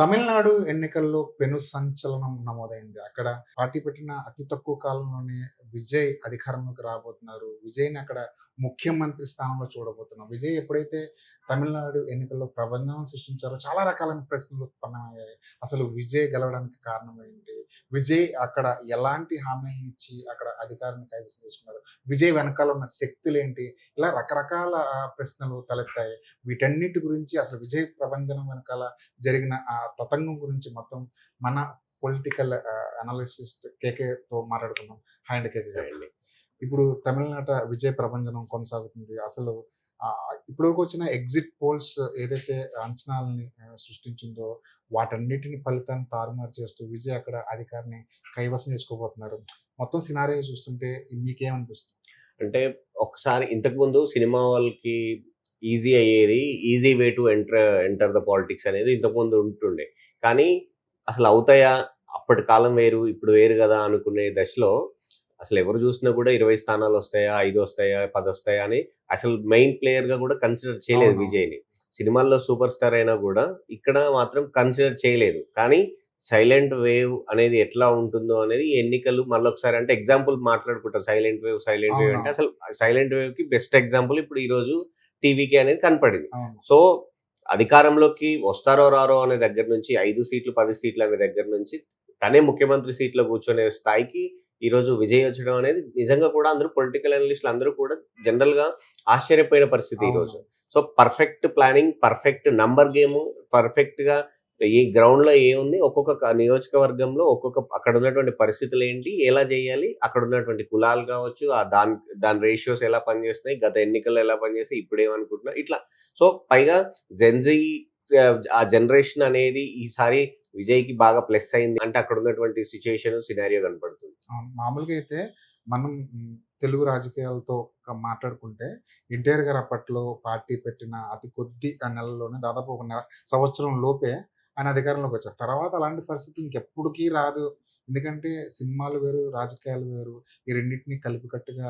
తమిళనాడు ఎన్నికల్లో పెను సంచలనం నమోదైంది. అక్కడ పార్టీ పెట్టిన అతి తక్కువ కాలంలోనే విజయ్ అధికారంలోకి రాబోతున్నారు. విజయ్‌ని అక్కడ ముఖ్యమంత్రి స్థానంలో చూడబోతున్నాం. విజయ్ ఎప్పుడైతే తమిళనాడు ఎన్నికల్లో ప్రభంజనం సృష్టించారో చాలా రకాలైన ప్రశ్నలు ఉత్పన్నమయ్యాయి. అసలు విజయ్ గెలవడానికి కారణం ఏంటి? విజయ్ అక్కడ ఎలాంటి హామీలను ఇచ్చి అక్కడ అధికారాన్ని కైవసం చేసుకున్నారు? విజయ్ వెనకాల ఉన్న శక్తులేంటి? ఇలా రకరకాల ప్రశ్నలు తలెత్తాయి. వీటన్నిటి గురించి అసలు విజయ్ ప్రభంజనం వెనకాల జరిగిన ఆ తతంగం గురించి మొత్తం మన పొలిటికల్ అనలిసిస్ట్ కేకేతో మాట్లాడుకుందాం. హాయ్ అండి కేకే గారు. అండి. ఇప్పుడు తమిళనాట విజయ ప్రభంజనం కొనసాగుతుంది. అసలు ఇప్పటివరకు వచ్చిన ఎగ్జిట్ పోల్స్ ఏదైతే అంచనాలని సృష్టించిందో వాటన్నిటిని ఫలితాన్ని తారుమారు చేస్తూ విజయ్ అక్కడ అధికారాన్ని కైవసం చేసుకోబోతున్నారు. మొత్తం సినారియో చూస్తుంటే మీకేమనిపిస్తుంది? అంటే ఒకసారి ఇంతకుముందు సినిమా వాళ్ళకి ఈజీ అయ్యేది. Easy way to enter the politics అనేది ఇంతకుముందు ఉంటుండే. కానీ అసలు అవుతాయా? అప్పటి కాలం వేరు, ఇప్పుడు వేరు గదా అనుకునే దశలో అసలు ఎవరు చూసినా కూడా 20 స్థానాలు వస్తాయా? 5 వస్తాయా? 10 వస్తాయా? అని అసలు మెయిన్ ప్లేయర్‌గా కూడా కన్సిడర్ చేయలేదు అవునవును. విజయ్‌ని. సినిమాల్లో సూపర్ స్టార్ అయినా కూడా ఇక్కడ మాత్రం కన్సిడర్ చేయలేదు. కానీ సైలెంట్ వేవ్ అనేది ఎట్లా ఉంటుందో అనేది ఈ ఎన్నికలు మళ్ళొకసారి అంటే ఎగ్జాంపుల్ మాట్లాడుకుంటాం. సైలెంట్ వేవ్ అంటే అవునవును. అసలు సైలెంట్ వేవ్‌కి బెస్ట్ ఎగ్జాంపుల్ ఇప్పుడు ఈరోజు టీవీకే అనేది కనపడింది. అవును. సో, అధికారంలోకి వస్తారో రారో అనే దగ్గర నుంచి 5 సీట్లు, 10 సీట్లు అనే దగ్గర నుంచి తనే ముఖ్యమంత్రి సీట్‌లో కూర్చొనే స్థాయికి ఈరోజు విజయ్ వచ్చడం అనేది నిజంగా కూడా అందరూ పొలిటికల్ అనలిస్ట్‌లు అందరూ కూడా జనరల్‌గా ఆశ్చర్యపోయిన పరిస్థితి ఈరోజు. అవును. So, perfect planning, perfect number game, పర్ఫెక్ట్‌గా ఈ గ్రౌండ్‌లో ఏముంది, ఒక్కొక్క నియోజకవర్గంలో అక్కడ ఉన్నటువంటి పరిస్థితులేంటి, ఎలా చేయాలి, అక్కడ ఉన్నటువంటి కులాలు కావచ్చు, దాని రేషియోస్ ఎలా పనిచేస్తున్నాయి, గత ఎన్నికల్లో ఎలా పనిచేసాయి, ఇప్పుడేమనుకుంటున్నారు, ఇట్లా. సో, పైగా జెన్‌జీ ఆ జనరేషన్ అనేది ఈసారి విజయ్‌కి బాగా ప్లస్ అయింది. అంటే అక్కడ ఉన్నటువంటి సిట్యుయేషన్, సినారియో కనపడుతుంది. అవును. మామూలుగా అయితే మనం తెలుగు రాజకీయాలతో మాట్లాడుకుంటే ఎన్టీఆర్ గారు అప్పట్లో పార్టీ పెట్టిన అతి కొద్ది నెలల్లోనే దాదాపు ఒక సంవత్సరం లోపే ఆయన అధికారంలోకి వచ్చారు. తర్వాత అలాంటి పరిస్థితి ఇంకెప్పటికీ రాదు. ఎందుకంటే సినిమాలు వేరు, రాజకీయాలు వేరు. ఈ రెండిటిని కలిపికట్టుగా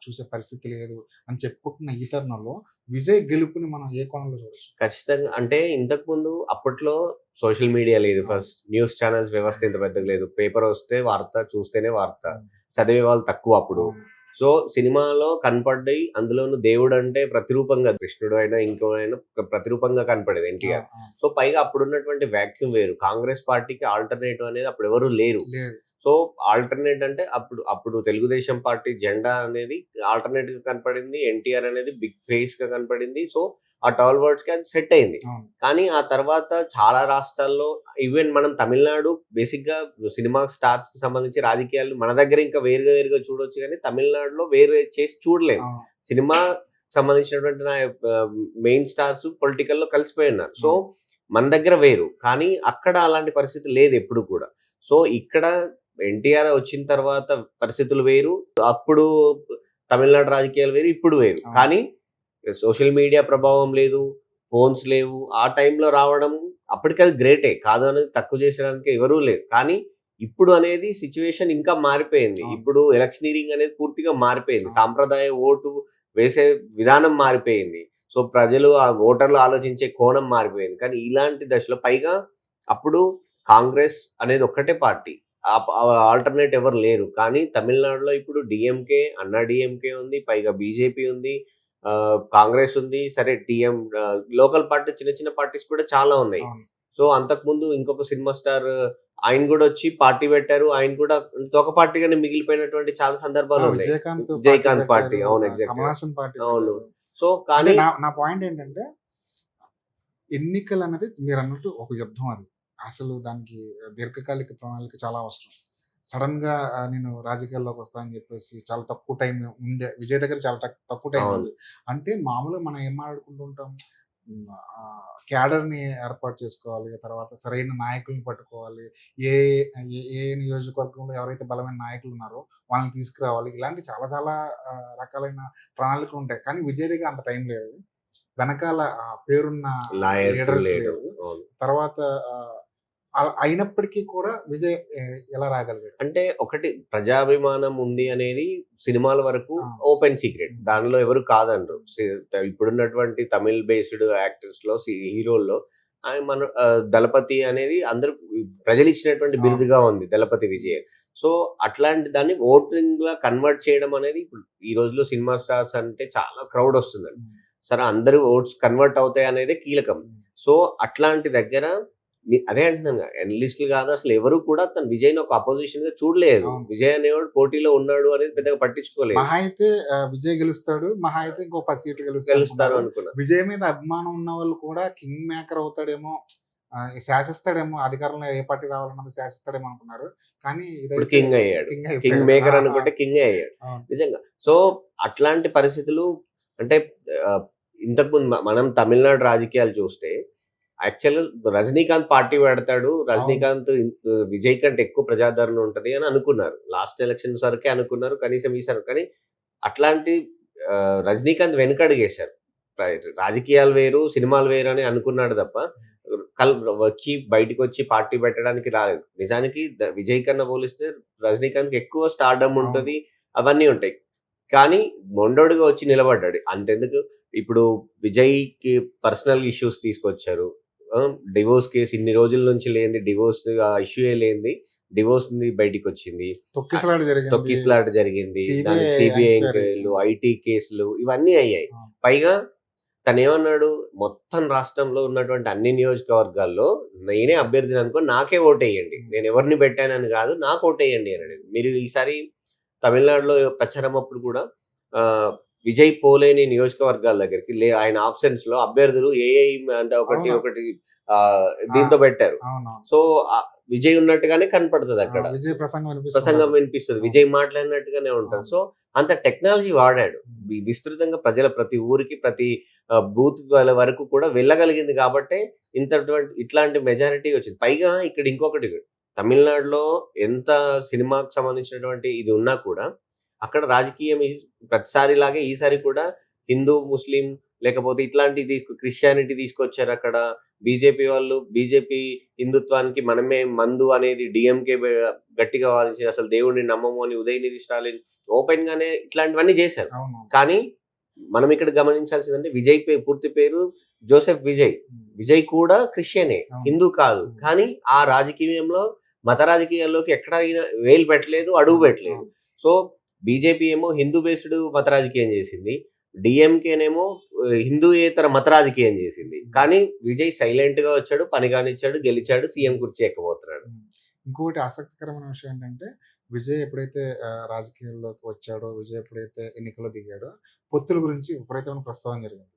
చూసే పరిస్థితి లేదు అని చెప్పుకుంటున్న ఈ తరుణంలో విజయ్ గెలుపుని మనం ఏ కోణంలో చూడొచ్చు? ఖచ్చితంగా. అంటే ఇంతకుముందు అప్పట్లో సోషల్ మీడియా లేదు. అవును. ఫస్ట్ న్యూస్ ఛానెల్స్ వ్యవస్థ ఇంత పెద్దగా లేదు. పేపర్ వస్తే వార్త, చూస్తేనే వార్త. హ్మ్. చదివే వాళ్ళు తక్కువ అప్పుడు. అవును. సో, సినిమాలో కనపడ్డాయి. అందులోను దేవుడంటే ప్రతిరూపంగా కృష్ణుడు అయినా, ఇంకో అయినా ప్రతిరూపంగా కనపడేది ఆ! ఎన్టీఆర్. ఆ! సో, పైగా అప్పుడున్నటువంటి వాక్యూమ్ వేరు. కాంగ్రెస్ పార్టీకి ఆల్టర్‌నేటివ్ అనేది అప్పుడెవరు లేరు. లేదు. సో, ఆల్టర్‌నేట్ అంటే అప్పుడు తెలుగుదేశం పార్టీ జెండా అనేది ఆల్టర్‌నేట్‌గా కనపడింది. ఎన్టీఆర్ అనేది బిగ్ ఫేస్‌గా కనపడింది. సో, ఆ 12 వర్డ్స్‌కి అది సెట్ అయింది. అవును. కానీ ఆ తర్వాత చాలా రాష్ట్రాల్లో ఈవెన్ మనం తమిళనాడు బేసిక్‌గా సినిమా స్టార్స్‌కి సంబంధించి రాజకీయాలు మన దగ్గర ఇంకా వేరుగా వేరుగా చూడొచ్చు గానీ, తమిళనాడులో వేరే చేసి చూడలేం. అవును. సినిమా సంబంధించినటువంటి మెయిన్ స్టార్స్ పొలిటికల్‌లో కలిసిపోయున్నారు. సో, అవును. మన దగ్గర వేరు. కానీ అక్కడ అలాంటి పరిస్థితి లేదు ఎప్పుడు కూడా. సో, ఇక్కడ ఎన్టీఆర్ వచ్చిన తర్వాత పరిస్థితులు వేరు. అప్పుడు తమిళనాడు రాజకీయాలు వేరు. ఇప్పుడు వేరు. అవును. కానీ సోషల్ మీడియా ప్రభావం లేదు. ఫోన్స్ లేవు. ఆ టైంలో రావడం అప్పటికది గ్రేటే. కాదు అనేది తక్కువ చేసేయడానికి ఎవరూ లేరు. కానీ ఇప్పుడు అనేది సిట్యుయేషన్ ఇంకా మారిపోయింది. అవును. ఇప్పుడు ఎలక్షనీరింగ్ అనేది పూర్తిగా మారిపోయింది. అవును. సాంప్రదాయ ఓటు వేసే విధానం మారిపోయింది. సో, ప్రజలు ఓటర్లు ఆలోచించే కోణం మారిపోయింది. కానీ ఇలాంటి దశలో పైగా అప్పుడు కాంగ్రెస్ అనేది ఒక్కటే పార్టీ. ఆల్టర్‌నేట్ ఎవరు లేరు. కానీ తమిళనాడులో ఇప్పుడు డీఎంకే, అన్నా డీఎంకే ఉంది. పైగా బీజేపీ ఉంది. కాంగ్రెస్ ఉంది. సరే లోకల్ పార్టీ చిన్న చిన్న పార్టీస్ కూడా చాలా ఉన్నాయి. అవును. సో, అంతకుముందు ఇంకొక సినిమా స్టార్ ఆయన గూడా వచ్చి పార్టీ పెట్టారు. ఆయన కూడా ఒక పార్టీగానే మిగిలిపోయినటువంటి చాలా సందర్భాలున్నాయి. Vijayakanth party Vijayakanth party. పెట్టారు. అవును. ఎగ్జాక్ట్‌గా. కమల్ హాసన్ పార్టీ అవును. పెట్టారు. సో, అంటే కానీ నా పాయింట్ ఏంటంటే ఎన్నికలన్నది మీరన్నట్టు ఒక యుద్ధం అది. అసలు దానికి దీర్ఘకాలిక ప్రణాళిక చాలా అవసరం. సడెన్‌గా నేను రాజకీయాల్లోకి వస్తా అని చెప్పేసి చాలా తక్కువ టైం ఉందే. విజయ్ దగ్గర చాలా తక్కువ టైం అవును. ఉంది. అంటే మామూలుగా మనం ఏం మాట్లాడుకుంటూ ఉంటాం. క్యాడర్‌ని ఏర్పాటు చేసుకోవాలి. తర్వాత సరైన నాయకుల్ని పట్టుకోవాలి. ఏ ఏ నియోజకవర్గంలో ఎవరైతే బలమైన నాయకులున్నారో వాళ్ళని తీసుకురావాలి. ఇలాంటి చాలా చాలా రకాలైన ప్రణాళికలుంటాయి. కానీ విజయ్ దగ్గర అంత టైం లేదు. వెనకాల పేరున్న నాయకులు లీడర్స్ లేరు. లేరు. అవును. తర్వాత అయినప్పటికీ కూడా విజయ్ ఎలా రాగలిగాడు? అంటే ఒకటి ప్రజాభిమానం ఉంది అనేది సినిమాల వరకు ఆ! Open secret. హ్మ్. దానిలో ఎవరు కాదనరు. ఇప్పుడున్నటువంటి తమిళ్ బేస్డ్ యాక్టర్స్‌లో హీరోల్లో మన దళపతి అనేది అందరూ ప్రజలు ఇచ్చినటువంటి బిరుదుగా ఉంది దళపతి విజయ్. సో అట్లాంటి దాన్ని ఓటింగ్ లా కన్వర్ట్ చేయడం అనేది ఇప్పుడు ఈ రోజుల్లో సినిమా స్టార్స్ అంటే చాలా క్రౌడ్ వస్తుందండి. సరే అందరూ ఓట్స్ కన్వర్ట్ అవుతాయి అనేది కీలకం. సో అట్లాంటి దగ్గర అదే అంటున్నాను, అనలిస్టులు కాదు అసలు ఎవరు కూడా తను విజయ్ని ఒక అపోజిషన్ గా చూడలేదు. విజయ్ అనేవాడు పోటీలో ఉన్నాడు అనేది పెద్దగా పట్టించుకోలేదు. మహా అయితే విజయ్ గెలుస్తాడు, మహా అయితే ఇంకో 10 సీట్లు గెలుస్తారు అనుకున్నారు. విజయ్ మీద అభిమానం ఉన్న వాళ్ళు కూడా కింగ్ మేకర్ అవుతాడేమో, శాసిస్తాడేమో, అధికారంలో ఏ పార్టీ రావాలన్నది శాసిస్తాడేమో అనుకున్నారు. కానీ ఇప్పుడు కింగ్ అయ్యాడు. కింగ్ మేకర్ అనుకుంటే కింగ్ అయ్యాడు నిజంగా. సో అట్లాంటి పరిస్థితులు అంటే ఇంతకుముందు మనం తమిళనాడు రాజకీయాలు చూస్తే యాక్చువల్‌గా రజనీకాంత్ పార్టీ పెడతాడు. రజనీకాంత్ విజయ్ కంటే ఎక్కువ ప్రజాదరణ ఉంటది అని అనుకున్నారు. లాస్ట్ ఎలక్షన్స్ వరకే అనుకున్నారు. కనీసం ఈసారి కానీ అట్లాంటి రజనీకాంత్ వెనకడుగేశారు. రాజకీయాలు వేరు, సినిమాలు వేరు అని అనుకున్నాడు తప్ప బయటికొచ్చి పార్టీ పెట్టడానికి రాలేదు. నిజానికి విజయ్ కన్నా పోలిస్తే రజనీకాంత్‌కి ఎక్కువ స్టార్డమ్ ఉంటది. అవన్నీ ఉంటాయి. కానీ మొండోడుగా వచ్చి నిలబడ్డాడు. అంతెందుకు ఇప్పుడు విజయ్‌కి పర్సనల్ ఇష్యూస్ తీసుకొచ్చారు. డివోర్స్ కేసు ఇన్ని రోజుల నుంచి లేనిది డివోర్స్ ఇష్యూయే లేనిది డివోర్స్ బయటికొచ్చింది. తొక్కిసలాట జరిగింది. దానికి సిబిఐ ఎంక్వైరీలు, ఐటీ కేసులు ఇవన్నీ అయ్యాయి. పైగా తనేమన్నాడు, మొత్తం రాష్ట్రంలో ఉన్నటువంటి అన్ని నియోజకవర్గాల్లో నేనే అభ్యర్థిని అనుకోని నాకే ఓటేయండి. నేను ఎవరిని పెట్టానని కాదు, నాకు ఓటేయండి అన్నాడు. మీరు ఈసారి తమిళనాడులో ప్రచారం అప్పుడు కూడా విజయ్ పోలేని నియోజకవర్గాల దగ్గరికి ఆయన ఆప్షన్స్ లో అభ్యర్థులు ఏఐ అంటే ఒకటి దీంతో పెట్టారు. సో విజయ్ ఉన్నట్టుగానే కనపడుతుంది అక్కడ, ప్రసంగం వినిపిస్తుంది, విజయ్ మాట్లాడినట్టుగానే ఉంటుంది. సో అంత టెక్నాలజీ వాడాడు. విస్తృతంగా ప్రజల ప్రతి ఊరికి ప్రతి బూత్ వరకు కూడా వెళ్ళగలిగింది కాబట్టి ఇట్లాంటి మెజారిటీ వచ్చింది. పైగా ఇక్కడ ఇంకొకటి, తమిళనాడులో ఎంత సినిమాకు సంబంధించినటువంటి ఇది ఉన్నా కూడా అక్కడ రాజకీయం ప్రతిసారిలాగే ఈసారి కూడా హిందూ, ముస్లిం లేకపోతే ఇట్లాంటి క్రిస్టియానిటీ తీసుకొచ్చారు. అక్కడ బీజేపీ హిందుత్వానికి మనమే మందు అనేది డిఎంకే గట్టిగా వాదించి అసలు దేవుడిని నమ్మము అని ఉదయనిధి స్టాలిన్ ఓపెన్ గానే ఇట్లాంటివన్నీ చేశారు. కానీ మనం ఇక్కడ గమనించాల్సిందంటే విజయ్ పూర్తి పేరు జోసెఫ్ విజయ్. విజయ్ కూడా క్రిస్టియనే, హిందూ కాదు. కానీ ఆ రాజకీయంలో మత రాజకీయాల్లోకి ఎక్కడ వేలు పెట్టలేదు, అడుగు పెట్టలేదు. సో బీజేపీ ఏమో హిందూ బేస్డ్ మత రాజకీయం చేసింది, డిఎంకేనేమో హిందూయేతర మత రాజకీయం చేసింది. కానీ విజయ్ సైలెంట్ గా వచ్చాడు, పని కానిచ్చాడు, గెలిచాడు, సీఎం కుర్చీ ఎక్కబోతున్నాడు. ఇంకొకటి ఆసక్తికరమైన విషయం ఏంటంటే విజయ్ ఎప్పుడైతే రాజకీయాల్లోకి వచ్చాడో, విజయ్ ఎప్పుడైతే ఎన్నికల్లో దిగాడో పొత్తుల గురించి విపరీతమైన ప్రస్తావన జరిగింది.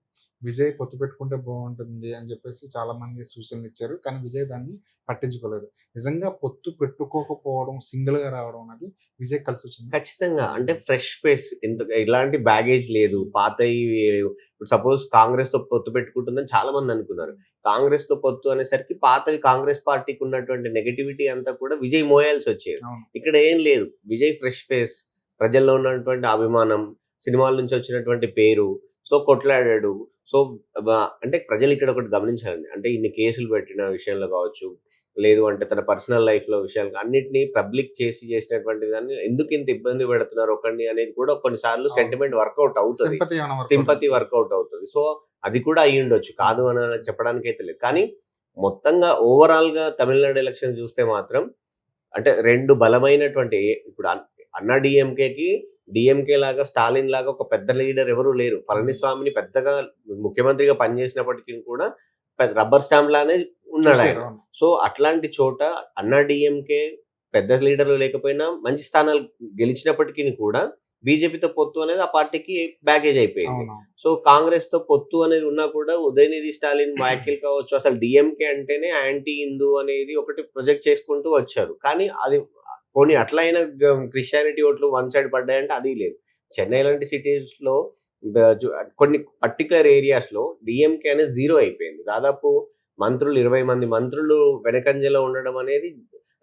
విజయ్ పొత్తు పెట్టుకుంటే బాగుంటుంది అని చెప్పేసి చాలా మంది సూచనలు ఇచ్చారు. కానీ విజయ్ దాన్ని పట్టించుకోలేదు. నిజంగా పొత్తు పెట్టుకోకపోవడం, సింగిల్ గా రావడం అనేది విజయ్ కలిసి వచ్చింది. ఖచ్చితంగా. అంటే ఫ్రెష్ ఫేస్, ఎలాంటి బ్యాగేజ్ లేదు, పాతవి. ఇప్పుడు సపోజ్ కాంగ్రెస్ తో పొత్తు పెట్టుకుంటుందని చాలా మంది అనుకున్నారు. కాంగ్రెస్ తో పొత్తు అనేసరికి పాతవి కాంగ్రెస్ పార్టీకి ఉన్నటువంటి నెగటివిటీ అంతా కూడా విజయ్ మోయాల్సి వచ్చేది. ఇక్కడ ఏం లేదు, విజయ్ ఫ్రెష్ ఫేస్, ప్రజల్లో ఉన్నటువంటి అభిమానం, సినిమాల నుంచి వచ్చినటువంటి పేరు, సో కొట్లాడాడు. సో అంటే ప్రజలు ఇక్కడ ఒకటి గమనించాలండి. అంటే ఇన్ని కేసులు పెట్టిన విషయంలో కావచ్చు, లేదు అంటే తన పర్సనల్ లైఫ్ లో విషయాలు అన్నిటినీ పబ్లిక్ చేసినటువంటి దాన్ని ఎందుకు ఇంత ఇబ్బంది పెడుతున్నారు ఒకరిని అనేది కూడా కొన్నిసార్లు సెంటిమెంట్ వర్కౌట్ అవుతుంది, సింపతి వర్కౌట్ అవుతుంది. సో అది కూడా అయ్యి ఉండొచ్చు, కాదు అని చెప్పడానికి అయితే లేదు. కానీ మొత్తంగా ఓవరాల్ గా తమిళనాడు ఎలక్షన్ చూస్తే మాత్రం అంటే రెండు బలమైనటువంటి, ఇప్పుడు అన్నా డిఎంకే లాగా స్టాలిన్ లాగా ఒక పెద్ద లీడర్ ఎవరు లేరు. పళనిస్వామిని పెద్దగా ముఖ్యమంత్రిగా పనిచేసినప్పటికీ కూడా రబ్బర్ స్టాంప్ లానే ఉన్నాడు ఆయన. సో అట్లాంటి చోట అన్నా డిఎంకే పెద్ద లీడర్లు లేకపోయినా మంచి స్థానాలు గెలిచినప్పటికీ కూడా బీజేపీతో పొత్తు అనేది ఆ పార్టీకి బ్యాగేజ్ అయిపోయింది. సో కాంగ్రెస్ తో పొత్తు అనేది ఉన్నా కూడా ఉదయనిధి స్టాలిన్ వ్యాఖ్యలు కావచ్చు, అసలు డిఎంకే అంటేనే యాంటీ హిందూ అనేది ఒకటి ప్రొజెక్ట్ చేసుకుంటూ వచ్చారు. కానీ అది పోనీ అట్లా అయినా క్రిస్టియానిటీ ఓట్లు వన్ సైడ్ పడ్డాయంటే అది లేదు. చెన్నై లాంటి సిటీస్ లో కొన్ని పర్టికులర్ ఏరియాస్ లో డిఎంకే అనేది జీరో అయిపోయింది. దాదాపు 20 మంది మంత్రులు వెనకంజలో ఉండడం అనేది,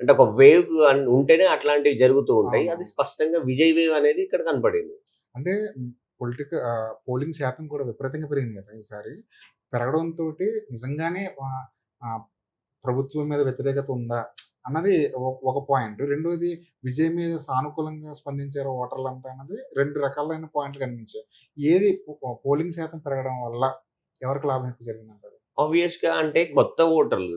అంటే ఒక వేవ్ ఉంటేనే అట్లాంటివి జరుగుతూ ఉంటాయి. అది స్పష్టంగా విజయ్ వేవ్ అనేది ఇక్కడ కనపడింది. అంటే పోలింగ్ శాతం కూడా విపరీతంగా పెరిగింది కదా ఈసారి. పెరగడంతో నిజంగానే ప్రభుత్వం మీద వ్యతిరేకత ఉందా అన్నది ఒక పాయింట్. రెండోది విజయ్ మీద సానుకూలంగా స్పందించారు ఓటర్లంతా అన్నది 2 రకాలైన పాయింట్లు కనిపించాయి. ఏది పోలింగ్ శాతం పెరగడం వల్ల ఎవరికి లాభం ఎక్కువ జరిగిందంటారు? ఆబ్వియస్‌గా అంటే కొత్త ఓటర్లు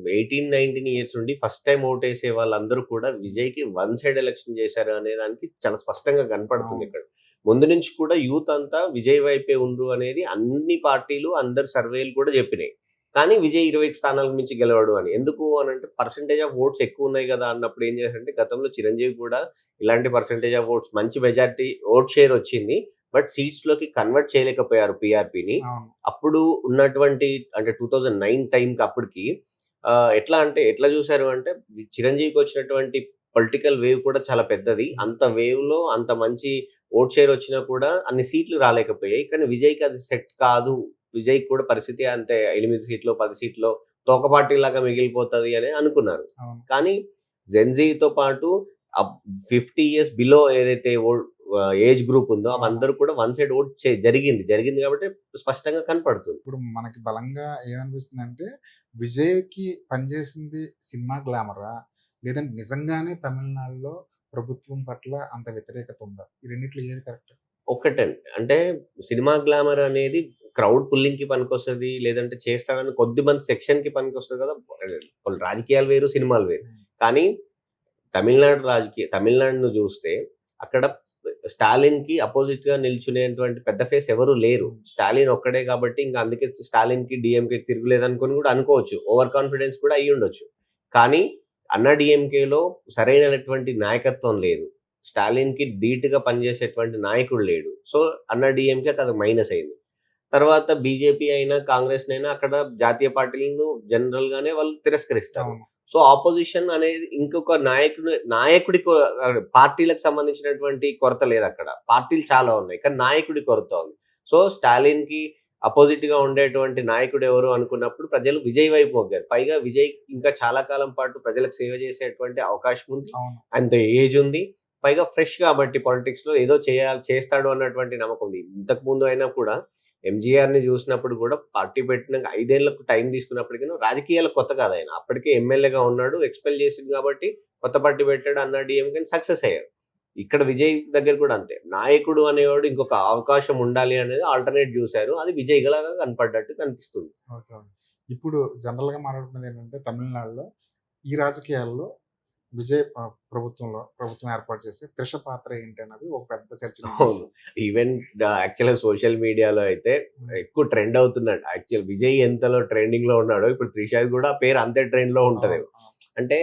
18, 19 ఇయర్స్ నుండి ఫస్ట్ టైమ్ ఓటేసే వాళ్ళందరూ కూడా విజయ్‌కి వన్ సైడ్ ఎలక్షన్ చేశారు అనే దానికి చాలా స్పష్టంగా కనపడుతుంది అవును. ఇక్కడ. ముందు నుంచి కూడా యూత్ అంతా విజయ్ వైపే ఉండ్రు అనేది అన్ని పార్టీలు, అందరి సర్వేలు కూడా చెప్పినాయి. కానీ విజయ్ 20 స్థానాలకు మించి గెలవడు అని. ఎందుకు అనంటే పర్సెంటేజ్ ఆఫ్ ఓట్స్ ఎక్కువున్నాయి గదా! అన్నప్పుడు ఏం చేశారంటే గతంలో చిరంజీవి కూడా ఇలాంటి పర్సెంటేజ్ ఆఫ్ ఓట్స్ మంచి మెజారిటీ ఓట్ షేర్ వచ్చింది. బట్ సీట్స్‌లోకి కన్వర్ట్ చేయలేకపోయారు పీఆర్‌పీని. అవును. అప్పుడు ఉన్నటువంటి అంటే 2009 టైంకి అప్పటికి ఎట్లా అంటే ఎట్లా చూసారు అంటే చిరంజీవికి వచ్చినటువంటి పొలిటికల్ వేవ్ కూడా చాలా పెద్దది. అంత వేవ్‌లో అంత మంచి ఓట్ షేర్ వచ్చినా కూడా అన్ని సీట్లు రాలేకపోయాయి. కానీ విజయ్‌కి అది సెట్ కాదు. విజయ్‌కి కూడా పరిస్థితి అంతే 8 సీట్లో, 10 సీట్లో తోకపార్టీలాగా మిగిలిపోతది అని అనుకున్నారు. అవును. కానీ జెన్‌జీతో పాటు అప్ 50 ఇయర్స్ బిలో ఏదైతే ఏజ్ గ్రూప్ ఉందో అవును. అందరూ కూడా వన్ సైడ్ ఓట్ జరిగింది. జరిగింది కాబట్టి స్పష్టంగా కనపడుతుంది. ఇప్పుడు మనకి బలంగా ఏమనిపిస్తుందంటే, విజయ్‌కి పనిచేసింది సినిమా గ్లామరా? లేదంటే నిజంగానే తమిళనాడులో ప్రభుత్వం పట్ల అంత వ్యతిరేకత ఉందా? ఈ రెండిట్లో ఏది కరెక్ట్? ఒక్కటండి. అంటే సినిమా గ్లామర్ అనేది క్రౌడ్ పుల్లింగ్‌కి పనికొస్తది. లేదంటే చేస్తాడని కొద్దిమంది సెక్షన్‌కి పనికొస్తది కదా! రాజకీయాలు వేరు, సినిమాలు వేరు. హ్మ్. కానీ తమిళనాడును జూస్తే అక్కడ స్టాలిన్‌కి అపోజిట్‌గా నిల్చునేటువంటి పెద్ద ఫేస్ ఎవరు లేరు. హ్మ్. స్టాలిన్ ఒక్కడే కాబట్టి ఇంక అందుకే స్టాలిన్‌కి, డీఎంకేకి తిరుగులేదనుకోని గూడా అనుకోవచ్చు. ఓవర్ కాన్ఫిడెన్స్ కూడా అయ్యుండొచ్చు. కానీ అన్నా డీఎంకేలో సరైనటువంటి నాయకత్వం లేదు. స్టాలిన్‌కి ధీటుగా పనిచేసేటువంటి నాయకుడు లేడు. సో, అన్నా డీఎంకేకి అది మైనస్ అయింది. తర్వాత బీజేపీ అయినా, కాంగ్రెస్‌నైనా అక్కడ జాతీయ పార్టీలను జనరల్‌గానే వాళ్ళు తిరస్కరిస్తారు. అవును. సో, అపోజిషన్ అనేది ఇంకొక నాయకుడి పార్టీలకు సంబంధించినటువంటి కొరత లేదక్కడ. పార్టీలు చాలా ఉన్నాయి. కానీ నాయకుడి కొరత ఉంది. సో, స్టాలిన్‌కి అపోజిట్‌గా ఉండేటువంటి నాయకుడు ఎవరు అనుకున్నప్పుడు ప్రజలు విజయ్ వైపు మొగ్గారు. పైగా విజయ్ ఇంకా చాలా కాలం పాటు ప్రజలకు సేవ చేసేటువంటి అవకాశం ఉంది. అవును. అంత ఏజ్ ఉంది. పైగా ఫ్రెష్ కాబట్టి పాలిటిక్స్‌లో ఏదో చేస్తాడు అన్నటువంటి నమ్మకం ఉంది. ఇంతకుముందు అయినా కూడా ఎంజీఆర్‌ని జూసినప్పుడు గూడా పార్టీ పెట్టినంక 5 ఏళ్లకు టైం తీసుకున్నప్పటికిను రాజకీయాలకు కొత్త కాదాయన. అప్పటికే ఎమ్మెల్యేగా ఉన్నాడు. ఎక్స్‌పెల్ చేసిండు గాబట్టి కొత్త పార్టీ పెట్టాడు. అన్నా డీఎంకేని సక్సెస్ అయ్యారు. ఇక్కడ విజయ్ దగ్గర కూడా అంతే. నాయకుడు అనేవాడు ఇంకొక అవకాశం ఉండాలి అనేది ఆల్టర్‌నేట్ జూసారు. అది విజయ్ లాగా కనపడ్డట్టు కనిపిస్తుంది. ఓకే. ఓకే. ఇప్పుడు జనరల్‌గా మాట్లాడుకునేదేంటంటే తమిళనాడులో ఈ రాజకీయాల్లో విజయ్ ప్రభుత్వం ఏర్పాటు చేసి 'త్రిష' పాత్ర ఏంటన్నది ఒక పెద్ద అవును. చర్చనీయాంశం. ఈవెన్ యాక్చువల్‌గా సోషల్ మీడియాలో అయితే హ్మ్. ఎక్కువ ట్రెండ్ అవుతున్నాడు. విజయ్ ఎంతలో ట్రెండింగ్‌లో ఉన్నాడో ఇప్పుడు త్రిషది కూడా ఆ పేరు అంతే ట్రెండ్‌లో ఉంటది. అవును. అవును. అంటే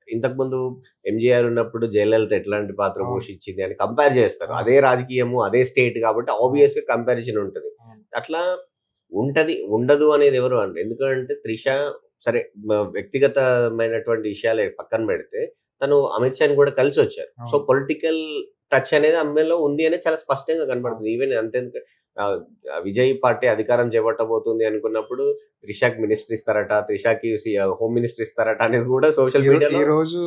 ఇంతకుముందు ఎంజీఆర్ ఉన్నప్పుడు జయలలిత ఎట్లాంటి పాత్ర అవును. పోషించింది అని కంపేర్ చేస్తారు. అవును. అదే రాజకీయము, అదే స్టేట్ కాబట్టి ఆబ్వియస్‌గా కంపారిజన్ ఉంటది. అవును. అట్లా ఉంటది. ఉండదు అనేది ఎవరు అనరు. ఎందుకంటే త్రిష సరే వ్యక్తిగతమైనటువంటి విషయాలు పక్కన పెడితే తను అమిత్ షాని కూడా కలిసొచ్చారు. సో, అవును. పొలిటికల్ టచ్ అనేది ఆమెలో ఉంది అనేది చాలా స్పష్టంగా అవును. కనపడుతుంది. ఈవెన్ అంతెందుకు ఆహ్, విజయ్ పార్టీ అధికారం చేపట్టబోతుంది అనుకున్నప్పుడు త్రిషకి మినిస్టర్ ఇస్తారట, త్రిషకి హోమ్ మినిస్టర్ ఇస్తారట అనేది కూడా సోషల్ మీడియాలో ఈరోజు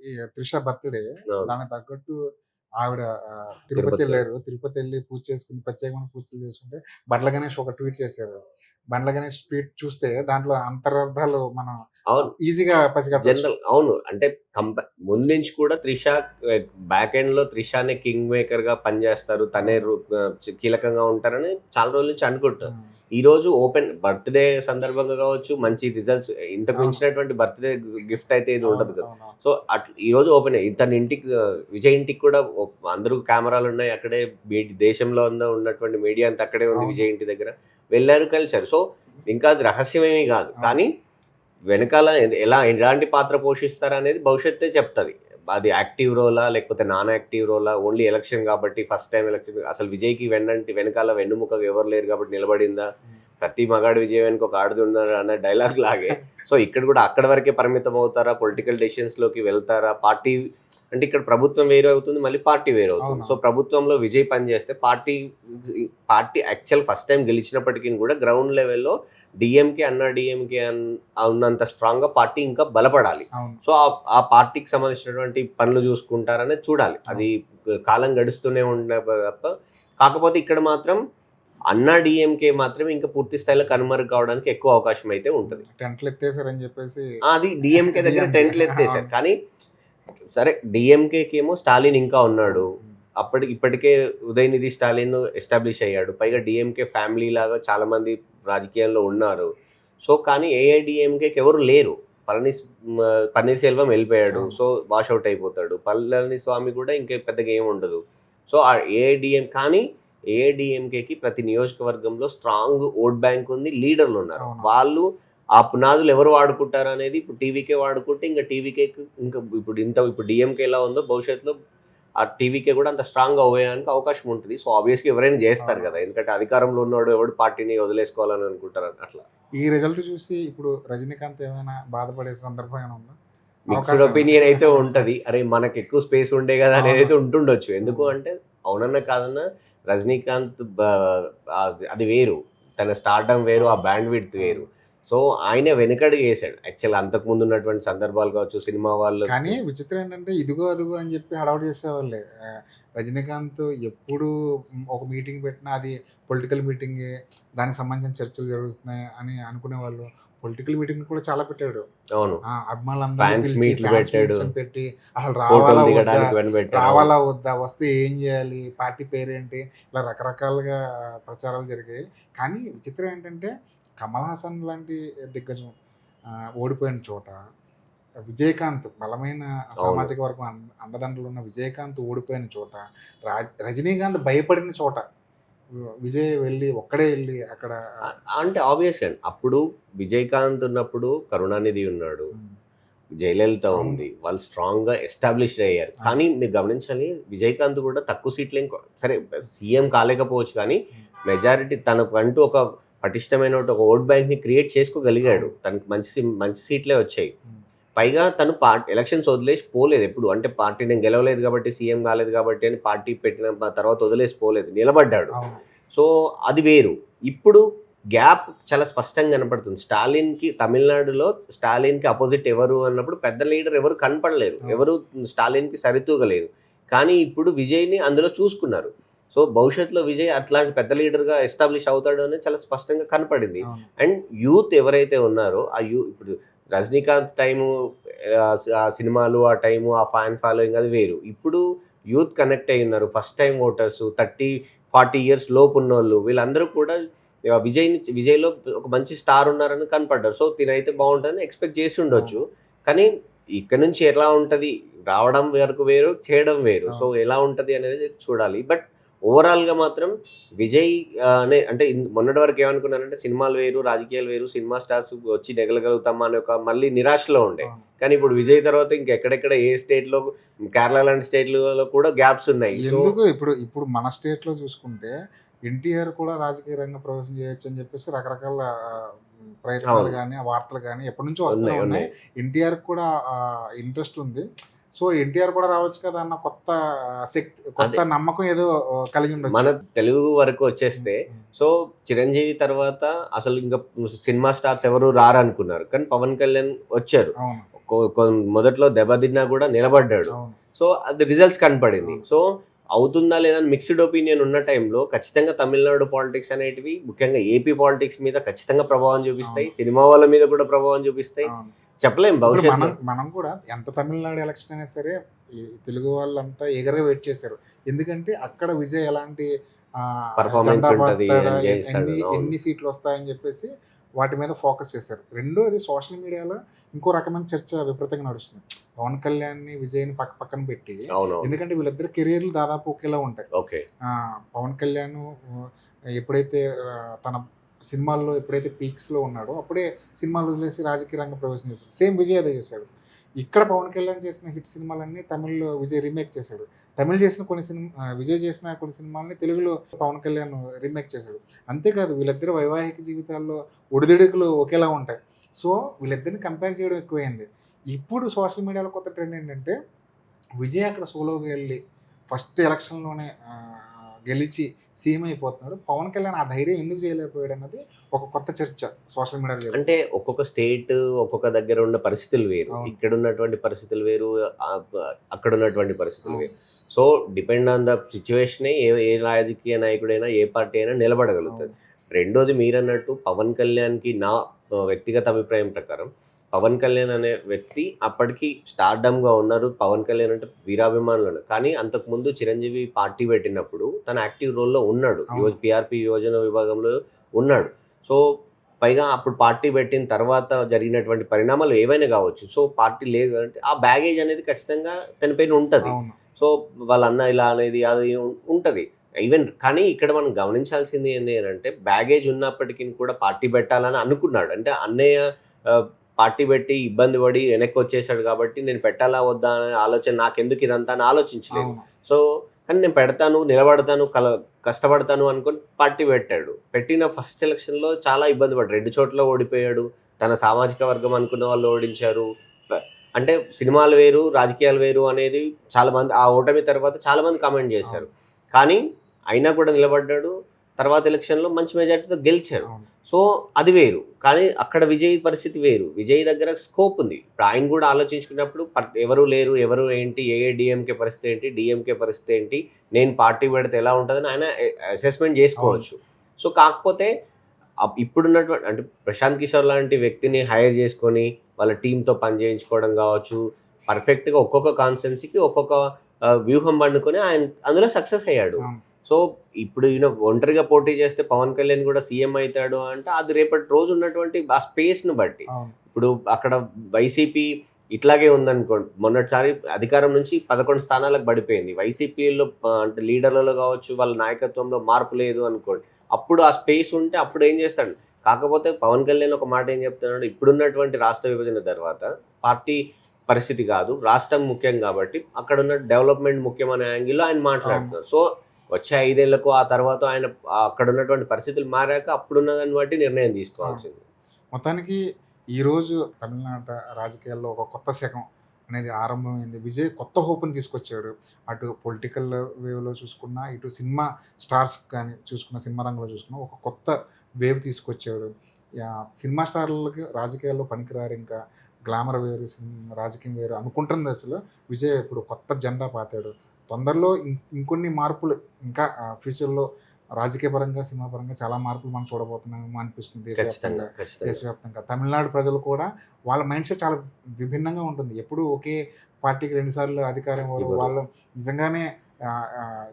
ఈ 'త్రిష' బర్త్‌డే అవును. దానికి తగ్గట్టు ఆవిడ తిరుపతిలో. తిరుపతెళ్లారు. తిరుపతెళ్లి పూజ చేసుకొని ప్రత్యేకమైన పూజలు చేసుకుంటే బండ్ల గణేష్ ఒక ట్వీట్ చేశారు. బండ్ల గణేష్ ట్వీట్ చూస్తే దాంట్లో అంతరార్థాలు మనం అవును. ఈజీగా పసిగట్టొచ్చు. అవును. అంటే ముందు నుంచి కూడా బ్యాక్ ఎండ్‌లో త్రిషానే కింగ్ మేకర్‌గా పనిచేస్తారు. తనే అవును. కీలకంగా ఉంటారని చాలా రోజుల నుంచి అనుకుంటారు. హ్మ్. ఈరోజు ఓపెన్ బర్త్‌డే సందర్భంగా కావచ్చు, మంచి రిజల్ట్స్ ఇంతకు అవును. మించినటువంటి బర్త్‌డే గిఫ్ట్ అయితే ఇది అవును. ఉండదు కదా! అవునవును. సో, ఈరోజు ఓపెనే. తన ఇంటికి విజయ్ ఇంటికి కూడా అందరూ కెమెరాలున్నాయి. అక్కడే దేశంలో ఉన్నటువంటి మీడియా అంతా అక్కడే ఉంది అవును. విజయ్ ఇంటి దగ్గర. వెళ్లారు, కలిసారు. సో, ఇంకా అది రహస్యమేమి కాదు. అవును. కానీ వెనకాల ఎలాంటి పాత్ర పోషిస్తారనేది భవిష్యత్తే చెప్తది. అది యాక్టివ్ రోలా? లేకపోతే నాన్ యాక్టివ్ రోలా? ఓన్లీ ఎలక్షన్ కాబట్టి ఫస్ట్ టైమ్ ఎలక్షన్ అసలు విజయ్‌కి వెనకాల వెన్నుముకగా ఎవరు లేరు కాబట్టి నిలబడిందా? హ్మ్. ప్రతి మగాడి విజయం వెనుక ఒక ఆడది ఉన్నది అన్న డైలాగ్ లాగే. సో, ఇక్కడ కూడా అక్కడి వరకే పరిమితం అవుతారా? పొలిటికల్ డెసిషన్స్‌లోకి వెళ్తారా? అంటే ఇక్కడ ప్రభుత్వం వేరే అవుతుంది. మళ్ళీ పార్టీ వేరే అవుతుంది. సో, అవునవును. ప్రభుత్వంలో విజయ్ పనిచేస్తే పార్టీ ఫస్ట్ టైమ్ గెలిచినప్పటికి కూడా గ్రౌండ్ లెవెల్‌లో డీఎంకే, అన్నా డీఎంకే ఉన్నంత స్ట్రాంగ్‌గా పార్టీ ఇంకా బలపడాలి. అవును. సో, ఆ పార్టీకి సంబంధించినటువంటి పనులు చూసుకుంటారనేది చూడాలి. అది అవును. కాలం గడుస్తూనే తప్ప కాకపోతే ఇక్కడ మాత్రం అన్నా డీఎంకే మాత్రం ఇంకా పూర్తి స్థాయిలో కనుమరుగు కావడానికి ఎక్కువ అవకాశం అయితే ఉంటది. టెంట్లెత్తేసారని చెప్పేసి అది డీఎంకే దగ్గర డీఎంకే. టెంట్లెత్తేసారు. అవును. కానీ సరే డీఎంకేకేమో స్టాలిన్ ఇంకా ఉన్నాడు. అవును. హ్మ్. ఇప్పటికే ఉదయనిధి స్టాలిన్ ఎస్టాబ్లిష్ అయ్యాడు. పైగా డీఎంకే ఫ్యామిలీ లాగా చాలామంది రాజకీయాల్లో ఉన్నారు. సో కానీ ఏఐడిఎంకేకి ఎవరు లేరు. పన్నీర్ సెల్వం వెళ్ళిపోయాడు. అవును. సో వాషౌట్ అయిపోతాడు. పళనిస్వామి కూడా ఇంకే పెద్దగా ఏమి ఉండదు. సో ఆ కానీ ఏఐడిఎంకేకి ప్రతి నియోజకవర్గంలో స్ట్రాంగ్ ఓట్ బ్యాంక్ ఉంది, లీడర్లు ఉన్నారు. అవును. వాళ్ళు ఆ పునాదులు ఎవరు వాడుకుంటారు అనేది ఇప్పుడు టీవీకే వాడుకుంటే ఇంకా టీవీకేకి ఇంకా ఇప్పుడు డిఎంకే ఎలా ఉందో భవిష్యత్తులో ఆ టీవీకే కూడా అంత స్ట్రాంగ్గా అవ్వడానికి అవకాశం ఉంటుంది. సో ఆబ్వియస్గా ఎవరైనా చేస్తారు కదా, ఎందుకంటే అధికారంలో ఉన్నవాడు ఎవడు పార్టీని వదిలేసుకోవాలని అనుకుంటారు అట్లా. ఈ రిజల్ట్ చూసి ఇప్పుడు రజనీకాంత్ ఏమైనా బాధపడే సందర్భం ఏమైనా ఉందా? మిక్స్డ్ అవకాశం ఒపీనియన్ అయితే ఉంటది. అరే మనకు ఎక్కువ స్పేస్ ఉండే కదా అనేది అవును. అయితే ఉంటుండొచ్చు. ఎందుకు అంటే అవునన్నా కాదన్నా రజనీకాంత్ అది వేరు, తన స్టార్డమ్ వేరు, ఆ బ్యాండ్ విడ్త్ వేరు. సో ఆయన వెనకడుగు వేసాడు యాక్చువల్ అంతకుముందు ఉన్నటువంటి సందర్భాలు కావచ్చు, సినిమా వాళ్ళు. కానీ విచిత్రం ఏంటంటే ఇదిగో అదిగో అని చెప్పి హడావుడి చేసేవాళ్ళే. రజనీకాంత్ ఎప్పుడు ఒక మీటింగ్ పెట్టినా అది పొలిటికల్ మీటింగే, దానికి సంబంధించిన చర్చలు జరుగుతున్నాయి అని అనుకునేవాళ్ళు. పొలిటికల్ మీటింగ్ కూడా చాలా పెట్టాడు. అవును, అభిమానులందరినీ ఫ్యాన్స్ పిలిచి మీట్లు ఫ్యాన్స్ పెట్టాడు, మీట్స్ అని పెట్టి అసలు ఫోటోలు రావాలా వద్దా, దిగడానికి వెను పెట్టాడు. రావాలా వద్దా, వస్తే ఏం చేయాలి, పార్టీ పేరేంటి, ఇలా రకరకాలుగా ప్రచారాలు జరిగాయి. కానీ విచిత్రం ఏంటంటే కమల్ హాసన్ లాంటి దిగ్గజం ఓడిపోయిన చోట విజయకాంత్ బలమైన సామాజిక వర్గం అండదండలు ఉన్న విజయకాంత్ ఓడిపోయిన చోట, రజనీకాంత్ భయపడిన చోట విజయ్ ఒక్కడే వెళ్ళి అక్కడ అంటే ఆబ్వియస్ అండి. అప్పుడు విజయకాంత్ ఉన్నప్పుడు కరుణానిధి ఉన్నాడు, జయలలిత ఉంది, వాళ్ళు స్ట్రాంగ్గా ఎస్టాబ్లిష్డ్ అయ్యారు. కానీ మీరు గమనించాలి, విజయకాంత్ కూడా తక్కువ సీట్లు సరే సీఎం కాలేకపోవచ్చు, కానీ మెజారిటీ తనకంటూ ఒక పటిష్టమైన ఒక ఓట్ బ్యాంక్ని క్రియేట్ చేసుకోగలిగాడు. తనకు మంచి సీట్లే వచ్చాయి. పైగా తను ఎలక్షన్స్ వదిలేసి పోలేదు ఎప్పుడు. అంటే పార్టీ నేను గెలవలేదు కాబట్టి, సీఎం కాలేదు కాబట్టి అని పార్టీ పెట్టిన తర్వాత వదిలేసి పోలేదు, నిలబడ్డాడు. సో అది వేరు. ఇప్పుడు గ్యాప్ చాలా స్పష్టంగా కనపడుతుంది. స్టాలిన్కి తమిళనాడులో స్టాలిన్కి అపోజిట్ ఎవరు అన్నప్పుడు పెద్ద లీడర్ ఎవరు కనపడలేరు, ఎవరు స్టాలిన్కి సరితూగలేదు. కానీ ఇప్పుడు విజయ్ని అందులో చూసుకున్నారు. సో భవిష్యత్తులో విజయ్ అట్లాంటి పెద్ద లీడర్గా ఎస్టాబ్లిష్ అవుతాడు అనేది చాలా స్పష్టంగా కనపడింది. అండ్ యూత్ ఎవరైతే ఉన్నారో ఇప్పుడు రజనీకాంత్ టైము, ఆ సినిమాలు, ఆ టైము, ఆ ఫ్యాన్ ఫాలోయింగ్ అది వేరు. ఇప్పుడు యూత్ కనెక్ట్ అయి ఉన్నారు. ఫస్ట్ టైం ఓటర్స్ 30-40 ఇయర్స్ లోపు ఉన్నోళ్ళు వీళ్ళందరూ కూడా విజయ్లో ఒక మంచి స్టార్ ఉన్నారని కనపడ్డారు. సో తినైతే బాగుంటుందని ఎక్స్పెక్ట్ చేసి ఉండొచ్చు. కానీ ఇక్కడ నుంచి ఎలా ఉంటుంది, రావడం వరకు వేరు, చేయడం వేరు. సో ఎలా ఉంటుంది అనేది చూడాలి. బట్ ఓవరాల్గా మాత్రం విజయ్ అంటే మొన్నటి వరకు ఏమనుకున్నారంటే సినిమాలు వేరు, రాజకీయాలు వేరు, సినిమా స్టార్స్ వచ్చి నెగలగలుగుతామా అని ఒక మళ్ళీ నిరాశలో ఉండే. కానీ ఇప్పుడు విజయ్ తర్వాత ఇంకెక్కడెక్కడ ఏ స్టేట్లో, కేరళ లాంటి స్టేట్లలో కూడా గ్యాప్స్ ఉన్నాయి. ఎందుకు ఇప్పుడు మన స్టేట్లో చూసుకుంటే ఎన్టీఆర్ కూడా రాజకీయ రంగ ప్రవేశం చేయొచ్చు అని చెప్పేసి రకరకాల ప్రయత్నాలు కానీ వార్తలు కానీ ఎప్పటి నుంచో వస్తూనే ఉన్నాయి. ఎన్టీఆర్ కూడా ఇంట్రెస్ట్ ఉంది. సో ఎన్టీఆర్ కూడా రావచ్చు కదా అన్న కొత్త శక్తి, కొత్త నమ్మకం ఏదో కలిగి ఉండదు. మన తెలుగు వరకు వచ్చేస్తే సో చిరంజీవి తర్వాత అసలు ఇంకా సినిమా స్టార్స్ ఎవరు రారనుకున్నారు, కానీ పవన్ కళ్యాణ్ వచ్చారు. మొదట్లో దెబ్బతిన్నా కూడా నిలబడ్డాడు. సో అది రిజల్ట్స్ కనపడింది. సో అవుతుందా లేదా మిక్స్డ్ ఒపీనియన్ ఉన్న టైంలో ఖచ్చితంగా తమిళనాడు పాలిటిక్స్ అనేటివి, ముఖ్యంగా ఏపీ పాలిటిక్స్ మీద ఖచ్చితంగా ప్రభావం చూపిస్తాయి, సినిమా వాళ్ళ మీద కూడా ప్రభావం చూపిస్తాయి. చెప్పలేం భవిష్యత్తు. మనం కూడా ఎంత తమిళనాడు ఎలక్షన్ అయినా సరే తెలుగు వాళ్ళంతా ఎగరగా వెయిట్ చేశారు. ఎందుకంటే అక్కడ విజయ్ ఎలాంటి ఎన్ని సీట్లు వస్తాయని చెప్పేసి వాటి మీద ఫోకస్ చేశారు. రెండోది సోషల్ మీడియాలో ఇంకో రకమైన చర్చ విపరీతంగా నడుస్తుంది. పవన్ కళ్యాణ్ని విజయ్ని పక్కన పెట్టి, ఎందుకంటే వీళ్ళిద్దరు కెరీర్లు దాదాపు ఒకేలా ఉంటాయి. పవన్ కళ్యాణ్ ఎప్పుడైతే తన సినిమాల్లో ఎప్పుడైతే పీక్స్లో ఉన్నాడో అప్పుడే సినిమాలు వదిలేసి రాజకీయ రంగ ప్రవేశం చేశాడు. సేమ్ విజయ్ అదే చేశాడు. ఇక్కడ పవన్ కళ్యాణ్ చేసిన హిట్ సినిమాలన్నీ తమిళ్లో విజయ్ రీమేక్ చేశాడు. విజయ్ చేసిన కొన్ని సినిమాలని తెలుగులో పవన్ కళ్యాణ్ రీమేక్ చేశాడు. అంతేకాదు వీళ్ళిద్దరు వైవాహిక జీవితాల్లో ఒడిదుడుకులు ఒకేలా ఉంటాయి. సో వీళ్ళిద్దరిని కంపేర్ చేయడం ఎక్కువైంది. ఇప్పుడు సోషల్ మీడియాలో కొత్త ట్రెండ్ ఏంటంటే విజయ్ అక్కడ సోలోగా వెళ్ళి ఫస్ట్ ఎలక్షన్లోనే గెలిచి సీఎం అయిపోతున్నాడు. పవన్ కళ్యాణ్ ఆ ధైర్యం ఎందుకు చేయలేకపోయాడు అన్నది ఒక కొత్త చర్చ సోషల్ మీడియాలో. అంటే ఒక్కొక్క స్టేట్ ఒక్కొక్క దగ్గర ఉన్న పరిస్థితులు వేరు, ఇక్కడ ఉన్నటువంటి పరిస్థితులు వేరు, అక్కడ ఉన్నటువంటి పరిస్థితులు వేరు. సో డిపెండ్ ఆన్ ద సిచ్యువేషనే ఏ రాజకీయ నాయకుడైనా ఏ పార్టీ అయినా నిలబడగలుగుతుంది. రెండోది మీరన్నట్టు పవన్ కళ్యాణ్కి నా వ్యక్తిగత అభిప్రాయం ప్రకారం పవన్ కళ్యాణ్ అనే వ్యక్తి అప్పటికి స్టార్డమ్గా ఉన్నారు. పవన్ కళ్యాణ్ అంటే వీరాభిమానులు ఉన్నారు. కానీ అంతకుముందు చిరంజీవి పార్టీ పెట్టినప్పుడు తన యాక్టివ్ రోల్లో ఉన్నాడు, పిఆర్పి యువజన విభాగంలో ఉన్నాడు. సో పైగా అప్పుడు పార్టీ పెట్టిన తర్వాత జరిగినటువంటి పరిణామాలు ఏవైనా కావచ్చు. సో, పార్టీ లేదు అంటే ఆ బ్యాగేజ్ అనేది ఖచ్చితంగా తన పైన ఉంటది. అవును. సో, వాళ్ళ అన్న ఇలా అనేది అది ఉంటది. ఈవెన్ కానీ ఇక్కడ మనం గమనించాల్సింది ఏంది అనంటే బ్యాగేజ్ ఉన్నప్పటికి కూడా పార్టీ పెట్టాలని అనుకున్నాడు. అంటే అన్నయ్య పార్టీ పెట్టి ఇబ్బంది పడి వెనక్కొచ్చేసాడు కాబట్టి నేను పెట్టాలా వద్దా అనే ఆలోచన నాకెందుకు ఇదంతా అని ఆలోచించలేదు. అవును. సో, కానీ నేను పెడతాను, నిలబడతాను, కష్టపడతాను అనుకోని పార్టీ పెట్టాడు. పెట్టిన ఫస్ట్ ఎలక్షన్‌లో చాలా ఇబ్బంది పడ్డాడు. 2 చోట్ల ఓడిపోయాడు. తన సామాజిక వర్గం అనుకున్న వాళ్ళు ఓడించారు. ప అంటే సినిమాలు వేరు, రాజకీయాలు వేరు అనేది చాలామంది ఆ ఓటమి తర్వాత చాలామంది కామెంట్ చేశారు. అవును. కానీ అయినా కూడా నిలబడ్డాడు. తర్వాత ఎలక్షన్‌లో మంచి మెజారిటీతో గెలిచారు. అవును. సో, అది వేరు. కానీ అక్కడ విజయ్ పరిస్థితి వేరు. విజయ్ దగ్గర స్కోప్ ఉంది. ఇప్పుడు ఆయన కూడా ఆలోచించుకున్నప్పుడు ఎవరు లేరు, ఎవరు ఏంటి, డీఎంకే పరిస్థితి ఏంటి, డీఎంకే పరిస్థితి ఏంటి, నేను పార్టీ పెడితే ఎలా ఉంటదని ఆయన అసెస్మెంట్ చేసుకోవచ్చు. సో, కాకపోతే ఇప్పుడున్నటువంటి అంటే ప్రశాంత్ కిషోర్ లాంటి వ్యక్తిని హైర్ చేసుకొని వాళ్ళ టీమ్‌తో పని చేయించుకోవడం కావచ్చు, పర్ఫెక్ట్‌గా ఒక్కొక్క కాన్స్టిట్యున్సీకి ఒక్కొక్క వ్యూహం పండుకొని ఆయన అందులో సక్సెస్ అయ్యాడు. అవును. సో, ఇప్పుడు ఈయన ఒంటరిగా పోటీ చేస్తే పవన్ కళ్యాణ్ కూడా సీఎం అయితాడు అంటే అది రేపటి రోజు ఉన్నటువంటి ఆ స్పేస్‌ని బట్టి. అవును. ఇప్పుడు అక్కడ వైసీపీ ఇట్లాగే ఉందనుకోండి. మొన్నటిసారి అధికారం నుంచి 11 స్థానాలకు పడిపోయింది. వైసీపీలో అంటే లీడర్లలో కావచ్చు, వాళ్ళ నాయకత్వంలో మార్పు లేదు అనుకోండి. అప్పుడు ఆ స్పేస్ ఉంటే అప్పుడు ఏం చేస్తాడు. కాకపోతే పవన్ కళ్యాణ్ ఒక మాట ఏం చెప్తున్నాడు, ఇప్పుడున్నటువంటి రాష్ట్ర విభజన తర్వాత పార్టీ పరిస్థితి కాదు, రాష్ట్రం ముఖ్యం కాబట్టి అక్కడున్న డెవలప్‌మెంట్ ముఖ్యం అనే యాంగిల్‌లో ఆయన మాట్లాడుతున్నారు. సో, వచ్చే 5 ఏళ్లకు ఆ తర్వాత ఆయన అక్కడున్నటువంటి పరిస్థితులు మారాక అప్పుడున్న దాన్ని బట్టి నిర్ణయం తీసుకోవాల్సింది. మొత్తానికి ఈరోజు తమిళనాట రాజకీయాల్లో ఒక కొత్త శకం అనేది ఆరంభమైంది. విజయ్ కొత్త హోప్‌ని తీసుకొచ్చాడు. అటు పొలిటికల్ వేవ్‌లో చూసుకున్నా, ఇటు సినిమా స్టార్స్ కానీ చూసుకున్న, సినిమా రంగంలో చూసుకున్నా ఒక కొత్త వేవ్ తీసుకొచ్చాడు. సినిమా స్టార్‌లకి రాజకీయాల్లో పనికిరారు ఇంకా. గ్లామర్ వేరు, రాజకీయం వేరు అనుకుంటున్న దశలో విజయ్ ఇప్పుడు కొత్త జెండా పాతాడు. తొందరలో ఇంకొన్ని మార్పులు ఇంకా ఫ్యూచర్‌లో రాజకీయ పరంగా, సినిమా పరంగా చాలా మార్పులు మనం చూడబోతున్నామేమో అనిపిస్తుంది ఖచ్చితంగా. దేశవ్యాప్తంగా. ఖచ్చితంగా. దేశవ్యాప్తంగా. తమిళనాడు ప్రజలు కూడా వాళ్ళ మైండ్ సెట్ చాలా విభిన్నంగా ఉంటుంది. ఎప్పుడూ ఒకే పార్టీకి 2 సార్లు అధికారం ఇవ్వరు. ఇవ్వరు. వాళ్ళు నిజంగానే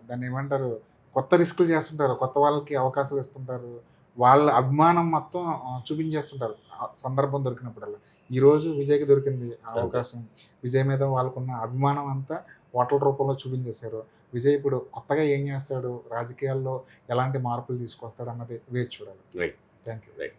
దాన్నేమంటారు, కొత్త రిస్కులు చేస్తుంటారు. కొత్త వాళ్ళకి అవకాశాలు ఇస్తుంటారు. వాళ్ళ అభిమానం మొత్తం చూపించేస్తుంటారు సందర్భం దొరికినప్పుడల్లా. ఈరోజు విజయ్‌కి దొరికింది ఆ అంతే. అవకాశం. విజయ్ మీద వాళ్ళకున్న అభిమానం అంతా ఓట్ల రూపంలో చూపించేశారు. విజయ్ ఇప్పుడు కొత్తగా ఏం చేస్తాడు, రాజకీయాల్లో ఎలాంటి మార్పులు తీసుకొస్తాడన్నది వేచి చూడాలి. రైట్. Thank you. రైట్.